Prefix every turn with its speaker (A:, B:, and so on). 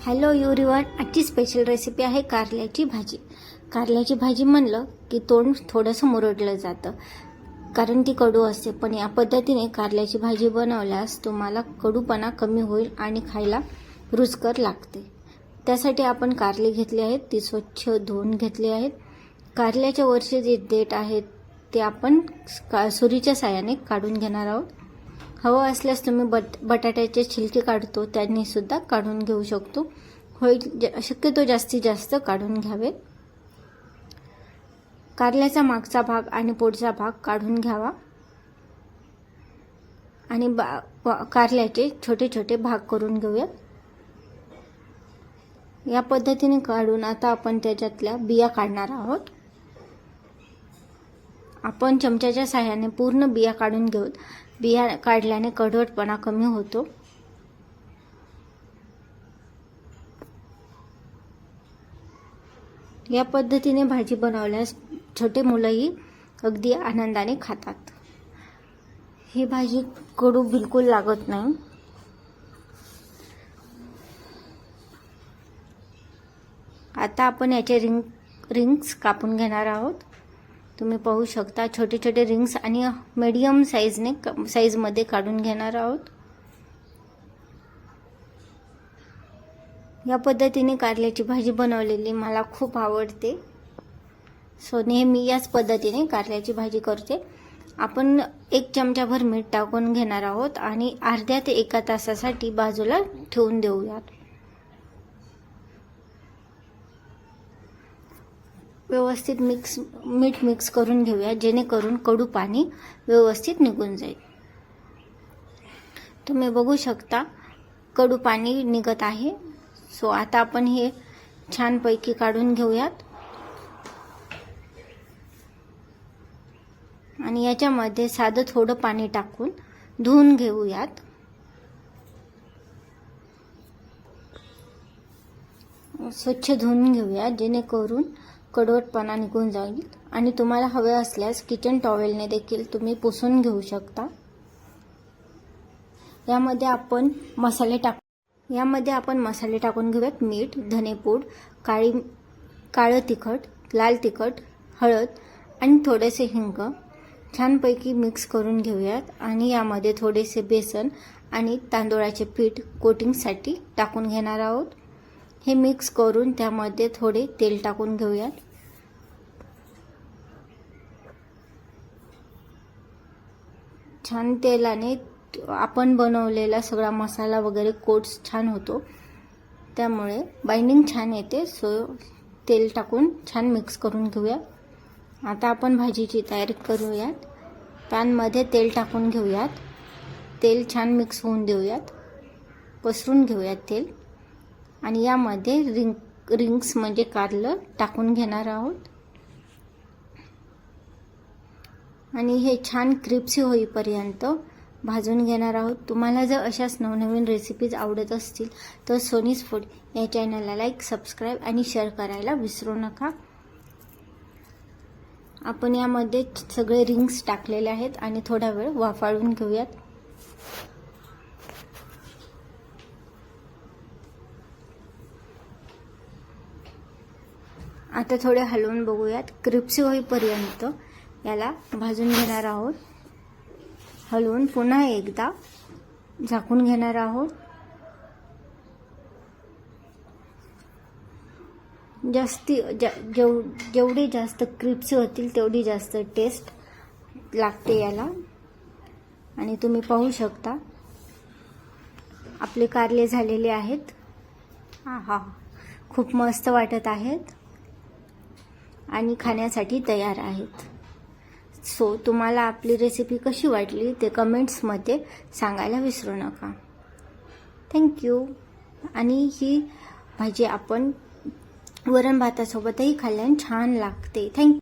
A: Hello everyone, आजची special recipe आहे कारल्याची भाजी. कारल्याची भाजी म्हणलं की तोंड थोडंसं मुरडलं जातं कारण ती कडू असते. पण या पद्धतीने कारल्याची भाजी बनवल्यास तुम्हाला कडूपणा कमी होईल आणि खायला रुचकर लागते. त्यासाठी आपण कारले घेतले आहेत, ती स्वच्छ धुवून घेतली आहेत. कारल्याच्या वरचे जे देठ आहेत ते आपण सुरीच्या साहाय्याने काढून घेणार आहोत. हवं असल्यास तुम्ही बटाट्याचे छिलके काढतो त्यांनी सुद्धा काढून घेऊ शकतो. होईल शक्यतो जास्तीत जास्त काढून घ्यावे. कारल्याचा मागचा भाग आणि पुढचा भाग काढून घ्यावा आणि कारल्याचे छोटे छोटे भाग करून घेऊयात. या पद्धतीने काढून आता आपण त्याच्यातल्या बिया काढणार आहोत. आपण चमच्याच्या साहाय्याने पूर्ण बिया काढून घेऊ. बिया काढल्याने कडवटपणा कमी होतो. या पद्धतीने भाजी बनवल्यास छोटे मुलंही अगदी आनंदाने खातात. ही भाजी कडू बिलकुल लागत नाही. आता आपण याचे रिंग्स कापून घेणार आहोत. तुम्ही पाहू शकता छोटे छोटे रिंग्स आणि मीडियम साईजमध्ये काढून घेणार आहोत. या पद्धतीने कारल्याची भाजी बनवलेली मला खूप आवडते. सो नेहमी याच पद्धतीने कारल्याची भाजी करते. आपण 1 चमचाभर मीठ टाकून घेणार आहोत आणि अर्ध्या ते 1 तासासाठी बाजूला ठेवून देऊयात. व्यवस्थित मीठ मिक्स करून घेऊया जेणेकरून कडू पाणी व्यवस्थित निघून जाईल. तुम्ही बघू शकता कडू पाणी निघत आहे. सो आता आपण हे छानपैकी काढून घेऊयात आणि याच्यामध्ये साधं थोडं पाणी टाकून धुवून घेऊयात. स्वच्छ धुवून घेऊया जेणेकरून कडवटपणा निघून जाईल. आणि तुम्हाला हवे असल्यास किचन टॉवेलने देखील तुम्ही पुसून घेऊ शकता. यामध्ये आपण मसाले टाकून घेऊयात. मीठ, धनेपूड, काळं तिखट, लाल तिखट, हळद आणि थोडेसे हिंग छानपैकी मिक्स करून घेऊयात. आणि यामध्ये थोडेसे बेसन आणि तांदूळाचे पीठ कोटिंगसाठी टाकून घेणार आहोत. हे मिक्स करून त्यामध्ये थोडे तेल टाकून घेऊयात. छान तेलाने आपण बनवलेला सगळा मसाला वगैरे कोट्स छान होतो, त्यामुळे बाइंडिंग छान येते. सो तेल टाकून छान मिक्स करून घेऊया. आता आपण भाजीची तयारी करूयात. पॅनमध्ये तेल टाकून घेऊयात. तेल छान मिक्स होऊन देऊयात. पसरून घेऊयात तेल आणि यामध्ये रिंग्स म्हणजे कारलं टाकून घेणार आहोत आणि हे छान क्रिस्पी होईपर्यंत भाजून घेणार आहोत. तुम्हाला जर अशाच नवनवीन रेसिपीज आवडत असतील तर सोनीज फूड या चॅनलला लाईक, सबस्क्राईब आणि शेअर करायला विसरू नका. आपण यामध्ये सगळे रिंग्स टाकलेले आहेत आणि थोडा वेळ वाफाळून घेऊयात. आता थोडे हलवून बघूयात. क्रिस्पी होईपर्यंत याला भाजून घेणार आहोत. हलवून पुन्हा एकदा झाकून घेणार आहोत. जेवढी जास्त क्रिस्पी होतील तेवढी जास्त टेस्ट लागते याला. आणि तुम्ही पाहू शकता आपले कारले झालेले आहेत. आहा, खूप मस्त वाटत आहेत आणि खाण्यासाठी तयार आहेत. सो तुम्हाला आपली रेसिपी कशी वाटली ते कमेंट्समध्ये सांगायला विसरू नका. थँक्यू. आणि ही भाजी आपण वरण भातासोबतही खाल्ल्याने छान लागते. थँक्यू.